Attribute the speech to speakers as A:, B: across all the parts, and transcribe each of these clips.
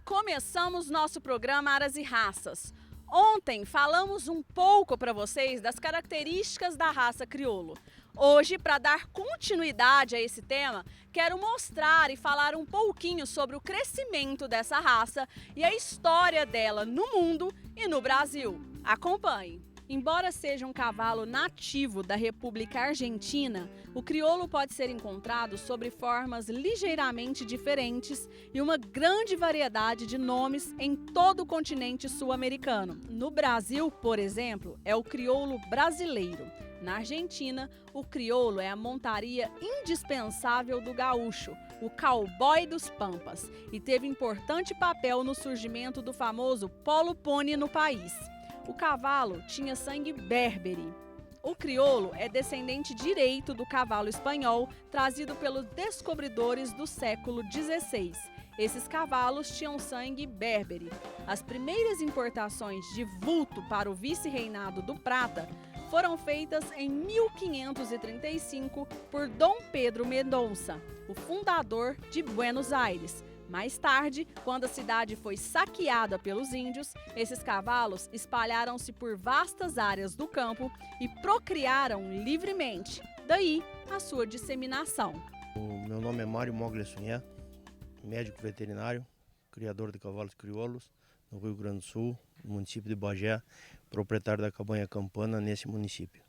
A: começamos nosso programa Aras e Raças. Ontem falamos um pouco para vocês das características da raça crioulo. Hoje, para dar continuidade a esse tema, quero mostrar e falar um pouquinho sobre o crescimento dessa raça e a história dela no mundo e no Brasil. Acompanhe! Embora seja um cavalo nativo da República Argentina, o crioulo pode ser encontrado sob formas ligeiramente diferentes e uma grande variedade de nomes em todo o continente sul-americano. No Brasil, por exemplo, é o crioulo brasileiro. Na Argentina, o crioulo é a montaria indispensável do gaúcho, o cowboy dos pampas, e teve importante papel no surgimento do famoso polo pony no país. O cavalo tinha sangue berbere. O crioulo é descendente direito do cavalo espanhol, trazido pelos descobridores do século XVI. Esses cavalos tinham sangue berbere. As primeiras importações de vulto para o vice-reinado do Prata foram feitas em 1535 por Dom Pedro Mendonça, o fundador de Buenos Aires. Mais tarde, quando a cidade foi saqueada pelos índios, esses cavalos espalharam-se por vastas áreas do campo e procriaram livremente. Daí, a sua disseminação.
B: O meu nome é Mário Moglia Sunhé, médico veterinário, criador de cavalos crioulos no Rio Grande do Sul, no município de Bagé, proprietário da Cabanha Campana nesse município.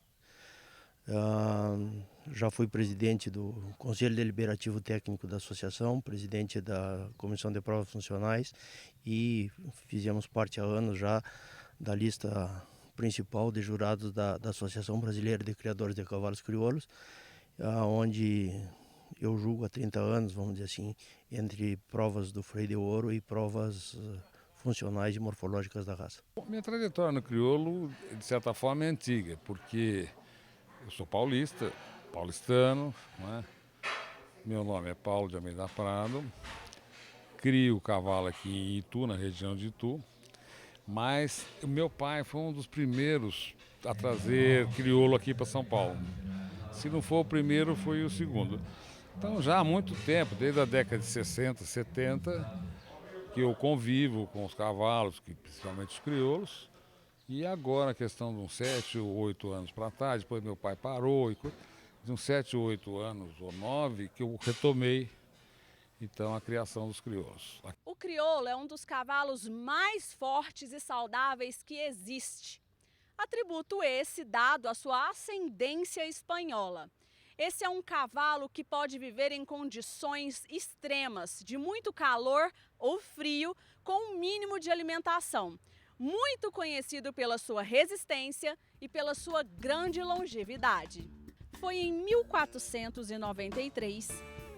B: Já fui presidente do Conselho Deliberativo Técnico da Associação, presidente da Comissão de Provas Funcionais e fizemos parte há anos já da lista principal de jurados da Associação Brasileira de Criadores de Cavalos Crioulos, onde eu julgo há 30 anos, vamos dizer assim, entre provas do freio de ouro e provas funcionais e morfológicas da raça.
C: Minha trajetória no crioulo, de certa forma, é antiga, porque eu sou paulistano, né? Meu nome é Paulo de Almeida Prado, crio cavalo aqui em Itu, na região de Itu, mas o meu pai foi um dos primeiros a trazer crioulo aqui para São Paulo. Se não for o primeiro, foi o segundo. Então já há muito tempo, desde a década de 60, 70, que eu convivo com os cavalos, principalmente os crioulos. E agora a questão de uns 7 ou 8 anos para trás, depois meu pai parou, de uns 7 ou 8 anos ou 9, que eu retomei então a criação dos crioulos.
A: O crioulo é um dos cavalos mais fortes e saudáveis que existe. Atributo esse dado à sua ascendência espanhola. Esse é um cavalo que pode viver em condições extremas, de muito calor ou frio, com um mínimo de alimentação. Muito conhecido pela sua resistência e pela sua grande longevidade. Foi em 1493,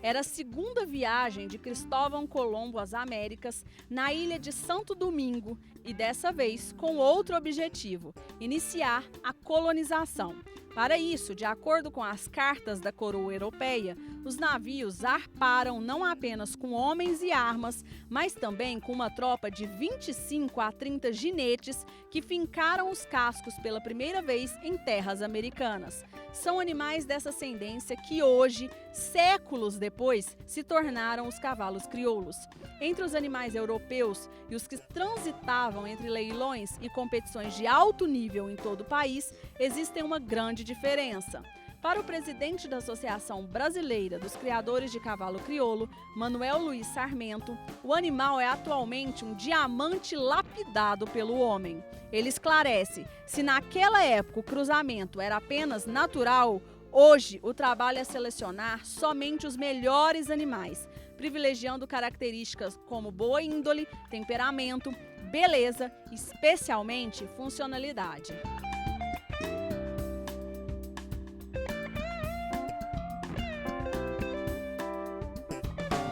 A: era a segunda viagem de Cristóvão Colombo às Américas, na ilha de Santo Domingo, e dessa vez com outro objetivo: iniciar a colonização. Para isso, de acordo com as cartas da coroa europeia, os navios zarparam não apenas com homens e armas, mas também com uma tropa de 25 a 30 ginetes que fincaram os cascos pela primeira vez em terras americanas. São animais dessa ascendência que hoje, séculos depois, se tornaram os cavalos crioulos. Entre os animais europeus e os que transitavam entre leilões e competições de alto nível em todo o país, existem uma grande diferença. Para o presidente da Associação Brasileira dos Criadores de Cavalo Crioulo, Manuel Luiz Sarmento, o animal é atualmente um diamante lapidado pelo homem. Ele esclarece: se naquela época o cruzamento era apenas natural, hoje o trabalho é selecionar somente os melhores animais, privilegiando características como boa índole, temperamento, beleza e especialmente funcionalidade.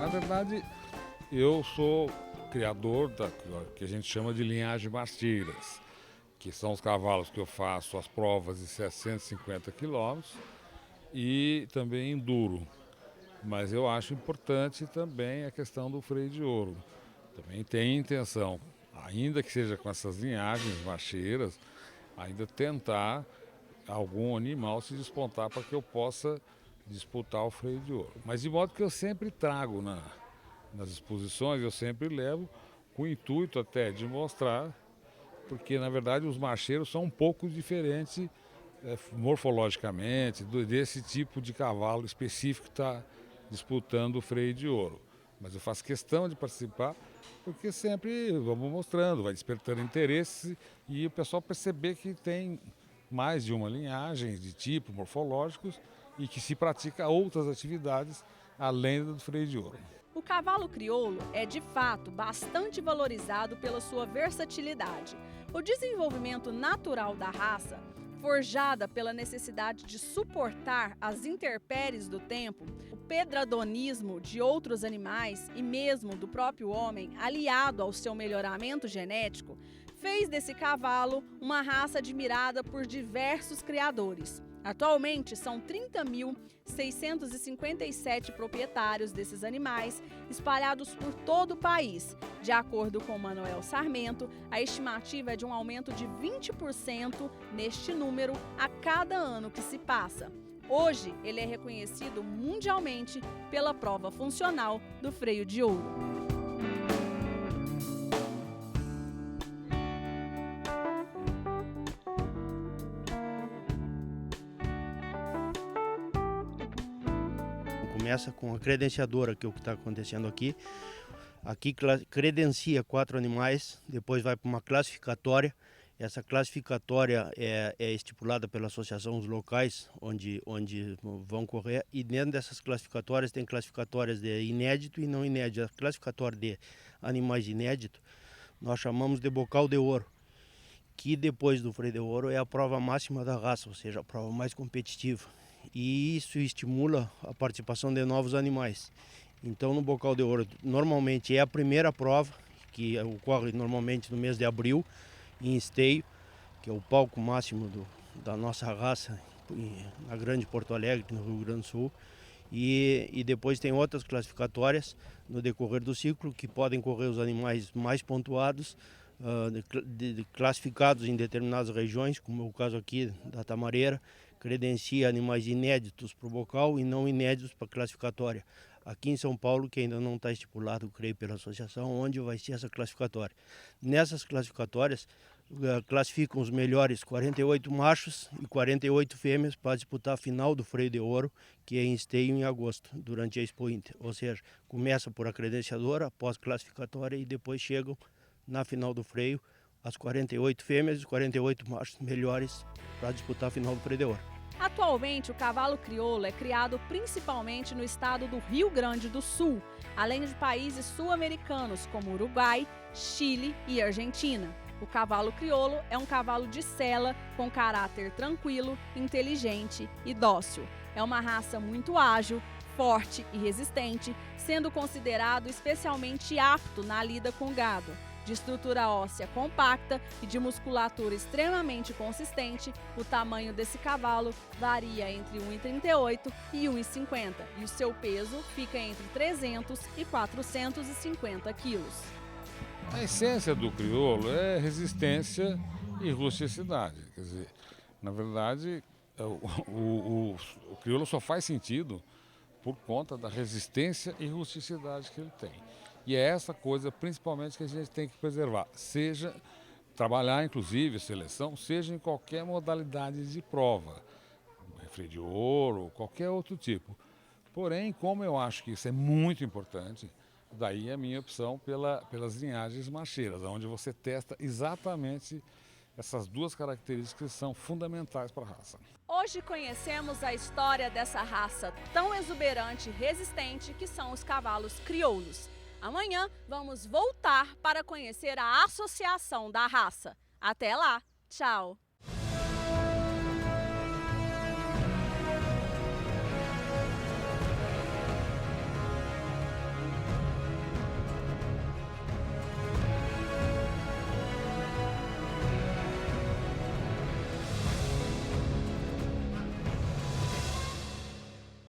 C: Na verdade, eu sou criador da que a gente chama de linhagem Masteiras, que são os cavalos que eu faço as provas de 750 quilômetros e também enduro. Mas eu acho importante também a questão do freio de ouro. Também tem intenção, ainda que seja com essas linhagens macheiras, ainda tentar algum animal se despontar para que eu possa disputar o freio de ouro. Mas de modo que eu sempre trago nas exposições, eu sempre levo com o intuito até de mostrar, porque na verdade os macheiros são um pouco diferentes morfologicamente desse tipo de cavalo específico que está disputando o freio de ouro. Mas eu faço questão de participar, porque sempre vamos mostrando, vai despertando interesse e o pessoal perceber que tem mais de uma linhagem de tipo morfológicos e que se pratica outras atividades além do freio de ouro.
A: O cavalo crioulo é, de fato, bastante valorizado pela sua versatilidade. O desenvolvimento natural da raça, forjada pela necessidade de suportar as intempéries do tempo, o pedradonismo de outros animais e mesmo do próprio homem, aliado ao seu melhoramento genético, fez desse cavalo uma raça admirada por diversos criadores. Atualmente, são 30.657 proprietários desses animais, espalhados por todo o país. De acordo com Manuel Sarmento, a estimativa é de um aumento de 20% neste número a cada ano que se passa. Hoje, ele é reconhecido mundialmente pela prova funcional do freio de ouro.
B: Começa com a credenciadora, que é o que está acontecendo aqui. Aqui credencia 4 animais, depois vai para uma classificatória. Essa classificatória é estipulada pela associação os locais onde vão correr. E dentro dessas classificatórias tem classificatórias de inédito e não inédito. A classificatória de animais inéditos nós chamamos de bocal de ouro, que depois do freio de ouro é a prova máxima da raça, ou seja, a prova mais competitiva. E isso estimula a participação de novos animais. Então, no bocal de ouro, normalmente é a primeira prova, que ocorre normalmente no mês de abril, em Esteio, que é o palco máximo da nossa raça na Grande Porto Alegre, no Rio Grande do Sul. E depois tem outras classificatórias no decorrer do ciclo, que podem correr os animais mais pontuados, classificados em determinadas regiões, como é o caso aqui da Tamareira, credencia animais inéditos para o bocal e não inéditos para a classificatória. Aqui em São Paulo, que ainda não está estipulado, creio, pela associação, onde vai ser essa classificatória. Nessas classificatórias, classificam os melhores 48 machos e 48 fêmeas para disputar a final do freio de ouro, que é em Esteio em agosto, durante a Expo Inter. Ou seja, começa por a credenciadora, após classificatória, e depois chegam na final do freio as 48 fêmeas e os 48 machos melhores para disputar a final do freio de ouro.
A: Atualmente, o cavalo crioulo é criado principalmente no estado do Rio Grande do Sul, além de países sul-americanos como Uruguai, Chile e Argentina. O cavalo crioulo é um cavalo de sela com caráter tranquilo, inteligente e dócil. É uma raça muito ágil, forte e resistente, sendo considerado especialmente apto na lida com gado. De estrutura óssea compacta e de musculatura extremamente consistente, o tamanho desse cavalo varia entre 1,38 e 1,50 e o seu peso fica entre 300 e 450 quilos.
C: A essência do crioulo é resistência e rusticidade. Quer dizer, na verdade, o crioulo só faz sentido por conta da resistência e rusticidade que ele tem. E é essa coisa, principalmente, que a gente tem que preservar. Seja trabalhar, inclusive, seleção, seja em qualquer modalidade de prova. Freio de ouro, qualquer outro tipo. Porém, como eu acho que isso é muito importante, daí a minha opção pelas linhagens macheiras, onde você testa exatamente essas duas características que são fundamentais para a raça.
A: Hoje conhecemos a história dessa raça tão exuberante e resistente que são os cavalos crioulos. Amanhã vamos voltar para conhecer a associação da raça. Até lá, tchau!